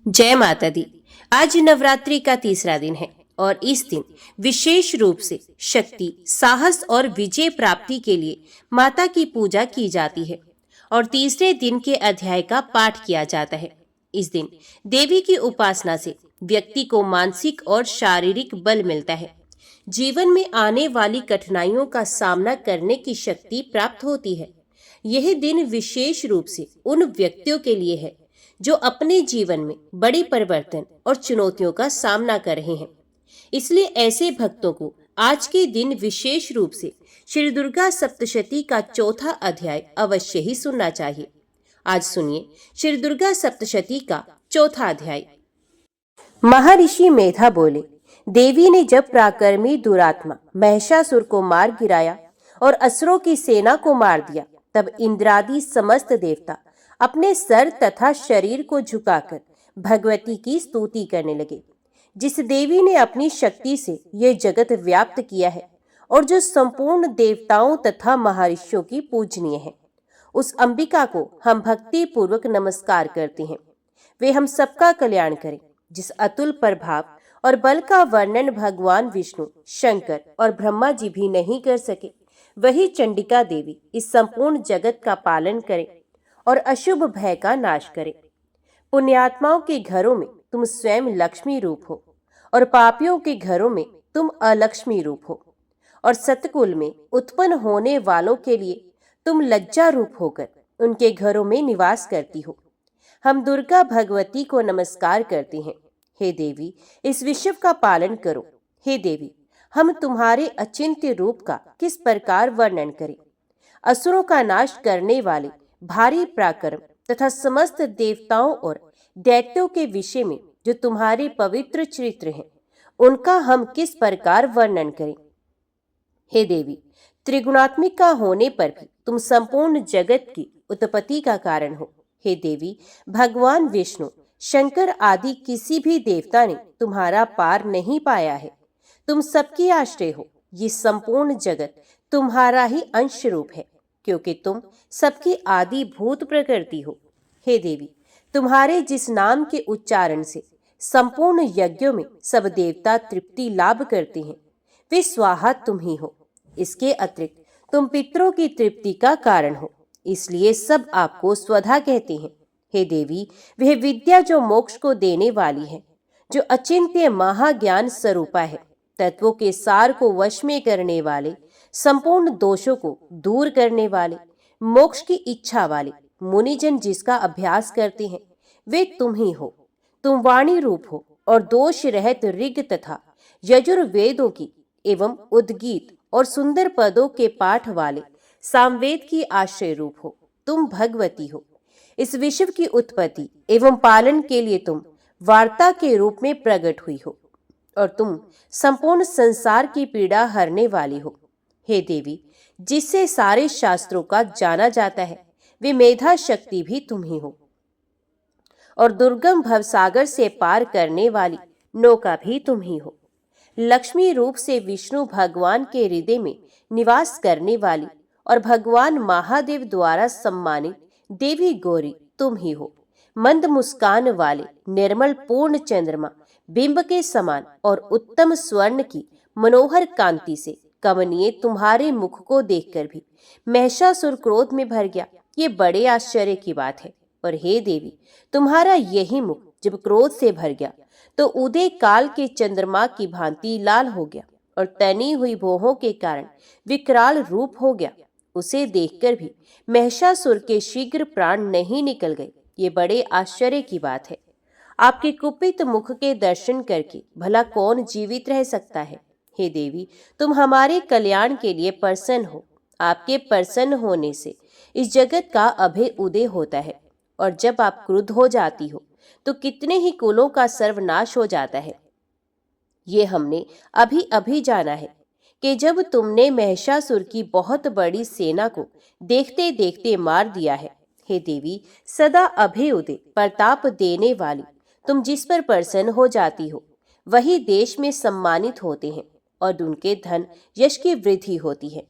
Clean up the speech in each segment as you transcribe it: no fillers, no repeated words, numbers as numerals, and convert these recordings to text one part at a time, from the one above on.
जय माता दी। आज नवरात्रि का तीसरा दिन है और इस दिन विशेष रूप से शक्ति, साहस और विजय प्राप्ति के लिए माता की पूजा की जाती है और तीसरे दिन के अध्याय का पाठ किया जाता है। इस दिन देवी की उपासना से व्यक्ति को मानसिक और शारीरिक बल मिलता है। जीवन में आने वाली कठिनाइयों का सामना करने की शक्ति प्राप्त होती है। यह दिन विशेष रूप से उन व्यक्तियों के लिए है जो अपने जीवन में बड़े परिवर्तन और चुनौतियों का सामना कर रहे हैं। इसलिए ऐसे भक्तों को आज के दिन विशेष रूप से श्री दुर्गा सप्तशती का चौथा अध्याय अवश्य ही सुनना चाहिए। आज सुनिए श्री दुर्गा सप्तशती का चौथा अध्याय। महर्षि मेधा बोले, देवी ने जब पराक्रमी दुरात्मा महिषासुर को मार गिराया और असुरों की सेना को मार दिया, तब इंद्रादि समस्त देवता अपने सर तथा शरीर को झुकाकर भगवती की स्तुति करने लगे। जिस देवी ने अपनी शक्ति से ये जगत व्याप्त किया है और जो संपूर्ण देवताओं तथा महर्षियों की पूजनीय है, उस अंबिका को हम भक्ति पूर्वक नमस्कार करते हैं। वे हम सबका कल्याण करें। जिस अतुल प्रभाव और बल का वर्णन भगवान विष्णु, शंकर और ब्रह्मा जी भी नहीं कर सके, वही चंडिका देवी इस संपूर्ण जगत का पालन करे और अशुभ भय का नाश करे। पुण्यात्माओं के घरों में तुम स्वयं लक्ष्मी रूप हो और पापियों के घरों में तुम अलक्ष्मी रूप हो, और सतकुल में उत्पन्न होने वालों के लिए तुम लज्जा रूप होकर उनके घरों में निवास करती हो। हम दुर्गा भगवती को नमस्कार करते हैं। हे देवी, इस विश्व का पालन करो। हे देवी, हम तुम्हारे अचिंत्य रूप का किस प्रकार वर्णन करें। असुरों का नाश करने वाले भारी पराक्रम तथा समस्त देवताओं और दैत्यों के विषय में जो तुम्हारे पवित्र चरित्र हैं, उनका हम किस प्रकार वर्णन करें। हे देवी, त्रिगुणात्मिका होने पर भी तुम संपूर्ण जगत की उत्पत्ति का कारण हो। हे देवी, भगवान विष्णु, शंकर आदि किसी भी देवता ने तुम्हारा पार नहीं पाया है। तुम सबकी आश्रय हो। ये संपूर्ण जगत तुम्हारा ही अंश रूप है, क्योंकि तुम सबकी आदि भूत प्रकृति हो। हे देवी, तुम्हारे जिस नाम के उच्चारण से संपूर्ण यज्ञों में सब देवता तृप्ति लाभ करते हैं, वे स्वाहा तुम ही हो। इसके अतिरिक्त तुम पितरों की तृप्ति का कारण हो, इसलिए सब आपको स्वधा कहते हैं। हे देवी, वह विद्या जो मोक्ष को देने वाली है, जो अचिंत्य महाज्ञान स्वरूपा है, तत्वों के सार को वश में करने वाले, संपूर्ण दोषों को दूर करने वाले, मोक्ष की इच्छा वाले मुनिजन जिसका अभ्यास करते हैं, वे तुम ही हो। तुम वाणी रूप हो और दोष रहित ऋग तथा यजुर्वेदों की एवं उद्गीत और सुंदर पदों के पाठ वाले सामवेद की आश्रय रूप हो। तुम भगवती हो। इस विश्व की उत्पत्ति एवं पालन के लिए तुम वार्ता के रूप में प्रकट हुई हो और तुम संपूर्ण संसार की पीड़ा हरने वाली हो। हे देवी, जिससे सारे शास्त्रों का जाना जाता है, वे मेधा शक्ति भी तुम ही हो, और दुर्गम भवसागर से पार करने वाली नौका भी तुम ही हो। लक्ष्मी रूप से विष्णु भगवान के हृदय में निवास करने वाली और भगवान महादेव द्वारा सम्मानित देवी गौरी तुम ही हो। मंद मुस्कान वाले निर्मल पूर्ण चंद्रमा बिंब के समान और उत्तम स्वर्ण की मनोहर कांति से कमनीय तुम्हारे मुख को देखकर भी महिषासुर क्रोध में भर गया। ये बड़े आश्चर्य की बात है। और हे देवी, तुम्हारा यही मुख जब क्रोध से भर गया तो उदय काल के चंद्रमा की भांति लाल हो गया और तनी हुई भौहों के कारण विकराल रूप हो गया। उसे देखकर भी महिषासुर के शीघ्र प्राण नहीं निकल गए। ये बड़े आश्चर्य की बात है। आपके कुपित मुख के दर्शन करके भला कौन जीवित रह सकता है। हे देवी, तुम हमारे कल्याण के लिए प्रसन्न हो। आपके प्रसन्न होने से इस जगत का अभय उदय होता है, और जब आप क्रुद्ध हो जाती हो तो कितने ही कुलों का सर्वनाश हो जाता है। ये हमने अभी अभी जाना है कि जब तुमने महिषासुर की बहुत बड़ी सेना को देखते देखते मार दिया है। हे देवी, सदा अभय उदय प्रताप देने वाली तुम जिस पर प्रसन्न हो जाती हो, वही देश में सम्मानित होते हैं और उनके धन यश की वृद्धि होती है।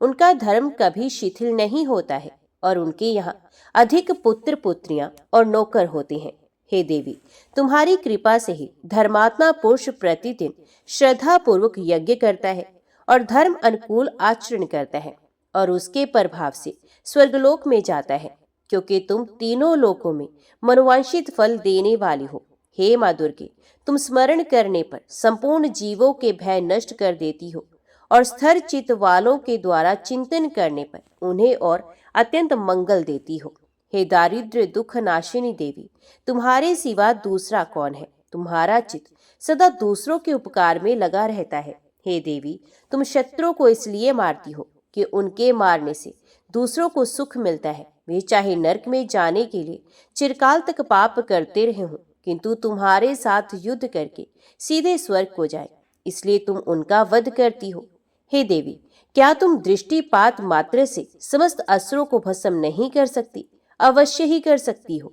उनका धर्म कभी शिथिल नहीं होता है और उनके यहाँ अधिक पुत्र पुत्रियां और नौकर होते हैं। हे देवी, तुम्हारी कृपा से ही धर्मात्मा पुरुष प्रतिदिन श्रद्धा पूर्वक यज्ञ करता है और धर्म अनुकूल आचरण करता है और उसके प्रभाव से स्वर्गलोक में जाता है, क्योंकि तुम तीनों लोकों में मनोवांछित फल देने वाली हो। हे माँ दुर्गे, तुम स्मरण करने पर संपूर्ण जीवों के भय नष्ट कर देती हो और स्थिर चित्त वालों के द्वारा चिंतन करने पर उन्हें और अत्यंत मंगल देती हो। हे दारिद्र्य दुख नाशिनी देवी, तुम्हारे सिवा दूसरा कौन है? तुम्हारा चित्त सदा दूसरों के उपकार में लगा रहता है। हे देवी, तुम शत्रुओं को इसलिए मारती हो कि उनके मारने से दूसरों को सुख मिलता है। वे चाहे नरक में जाने के लिए चिरकाल तक पाप करते रहे हों, किंतु तुम्हारे साथ युद्ध करके सीधे स्वर्ग को जाए, इसलिए तुम उनका वध करती हो। हे देवी, क्या तुम दृष्टिपात मात्र से समस्त असुरों को भस्म नहीं कर सकती? अवश्य ही कर सकती हो,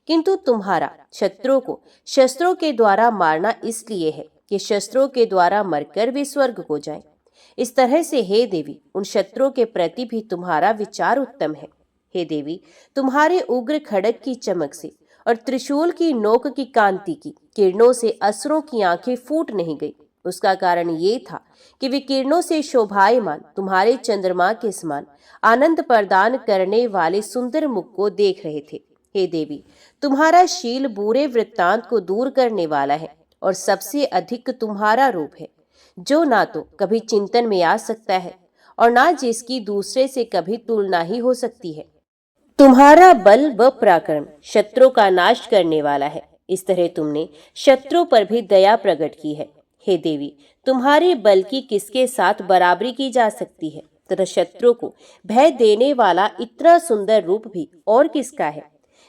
किंतु तुम्हारा शत्रुओं को शस्त्रों के द्वारा मारना इसलिए है कि शस्त्रों के द्वारा मरकर वे स्वर्ग को जाएं। इस तरह से हे देवी, उन शत्रुओं के प्रति भी तुम्हारा विचार उत्तम है। हे देवी, तुम्हारे उग्र खड़ग की चमक से और त्रिशूल की नोक की कांति की किरणों से असुरों की आंखें फूट नहीं गई। उसका कारण ये था कि वे किरणों से शोभायमान तुम्हारे चंद्रमा के समान आनंद प्रदान करने वाले सुंदर मुख को देख रहे थे। हे देवी, तुम्हारा शील बुरे वृत्तांत को दूर करने वाला है और सबसे अधिक तुम्हारा रूप है, जो ना तो कभी चिंतन में आ सकता है और ना जिसकी दूसरे से कभी तुलना ही हो सकती है। तुम्हारा बल व पराक्रम शत्रुओं का नाश करने वाला है। इस तरह तुमने शत्रुओं पर भी दया प्रकट की है। हे देवी, तुम्हारे बल की किसके साथ बराबरी की जा सकती है तथा शत्रु को भय देने वाला इतना सुंदर रूप भी और किसका है?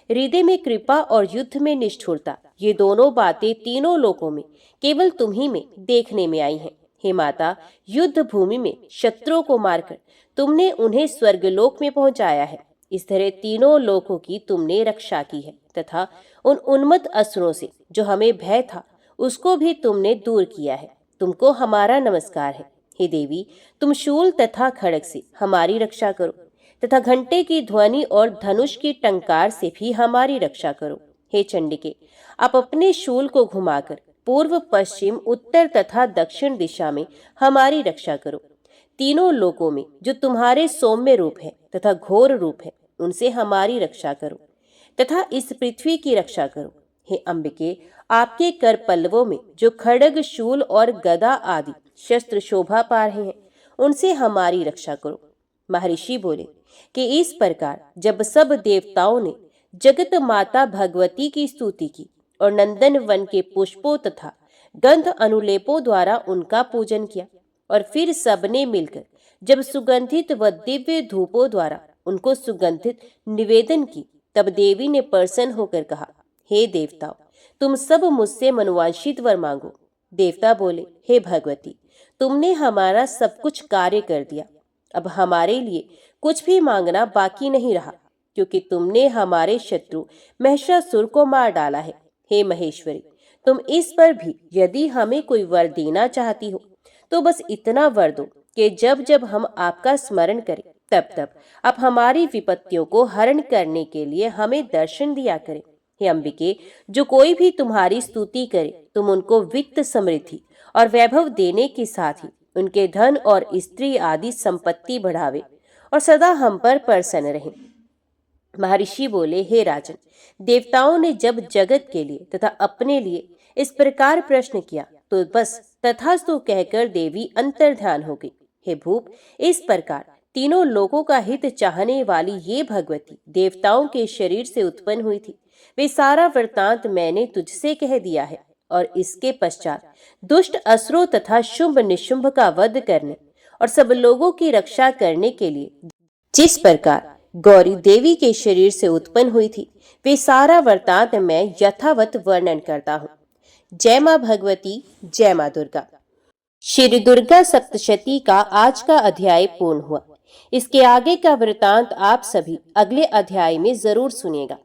हृदय में कृपा और युद्ध में निष्ठुरता, ये दोनों बातें तीनों लोकों में केवल तुम ही में देखने में आई हैं। हे माता, युद्ध भूमि में शत्रुओं को मारकर तुमने उन्हें स्वर्गलोक में पहुंचाया है। इस तरह तीनों लोकों की तुमने रक्षा की है तथा उन उन्मत्त असुरों से जो हमें भय था उसको भी तुमने दूर किया है। तुमको हमारा नमस्कार है। हे देवी, तुम शूल तथा खड़ग से हमारी रक्षा करो तथा घंटे की ध्वनि और धनुष की टंकार से भी हमारी रक्षा करो। हे चंडिके, आप अपने शूल को घुमाकर पूर्व पश्चिम उत्तर तथा दक्षिण दिशा में हमारी रक्षा करो। तीनों लोकों में जो तुम्हारे सौम्य रूप है तथा घोर रूप है, उनसे हमारी रक्षा करो तथा इस पृथ्वी की रक्षा करो। हे अंबिके, आपके कर पल्लवों में जो खड़ग शूल और गदा आदि शस्त्र शोभा पा रहे हैं, उनसे हमारी रक्षा करो। महर्षि बोले कि इस प्रकार जब सब देवताओं ने जगत माता भगवती की स्तुति की और नंदन वन के पुष्पों तथा गंध अनुलेपों द्वारा उनका पूजन किया और फिर सबने मिलकर जब सुगंधित व दिव्य धूपों द्वारा उनको सुगंधित निवेदन की, तब देवी ने प्रसन्न होकर कहा, हे देवताओं, तुम सब मुझसे मनोवांछित वर मांगो। देवता बोले, हे भगवती, तुमने हमारा सब कुछ कार्य कर दिया, अब हमारे लिए कुछ भी मांगना बाकी नहीं रहा, क्योंकि तुमने हमारे शत्रु महिषासुर को मार डाला है। हे महेश्वरी, तुम इस पर भी यदि हमें कोई वर देना चाहती हो तो बस इतना वर दो कि जब जब हम आपका स्मरण करें तब तब आप हमारी विपत्तियों को हरण करने के लिए हमें दर्शन दिया करें। हे अंबिके, जो कोई भी तुम्हारी स्तुति करे तुम उनको वित्त समृद्धि और वैभव देने के साथ ही उनके धन और स्त्री आदि संपत्ति बढ़ावे और सदा हम पर प्रसन्न रहे। महर्षि बोले, हे राजन, देवताओं ने जब जगत के लिए तथा अपने लिए इस प्रकार प्रश्न किया तो बस तथास्तु कहकर देवी अंतर्ध्यान हो गई। हे भूप, इस प्रकार तीनों लोगों का हित चाहने वाली ये भगवती देवताओं के शरीर से उत्पन्न हुई थी। वे सारा वृतांत मैंने तुझसे कह दिया है और इसके पश्चात दुष्ट असुरों तथा शुंभ निशुंभ का वध करने और सब लोगों की रक्षा करने के लिए जिस प्रकार गौरी देवी के शरीर से उत्पन्न हुई थी, वे सारा वृतांत मैं यथावत वर्णन करता हूँ। जय माँ भगवती, जय माँ दुर्गा। श्री दुर्गा सप्तशती का आज का अध्याय पूर्ण हुआ। इसके आगे का वृतांत आप सभी अगले अध्याय में जरूर सुनिएगा।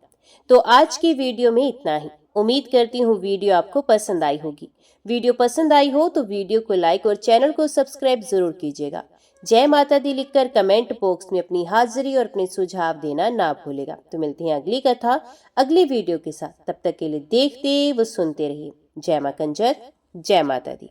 तो आज की वीडियो में इतना ही। उम्मीद करती हूँ वीडियो आपको पसंद आई होगी। वीडियो पसंद आई हो तो वीडियो को लाइक और चैनल को सब्सक्राइब जरूर कीजिएगा। जय माता दी लिखकर कमेंट बॉक्स में अपनी हाजिरी और अपने सुझाव देना ना भूलेगा। तो मिलते हैं अगली कथा अगली वीडियो के साथ। तब तक के लिए देखते व सुनते रहिए। जय मां कंजर, जय माता दी।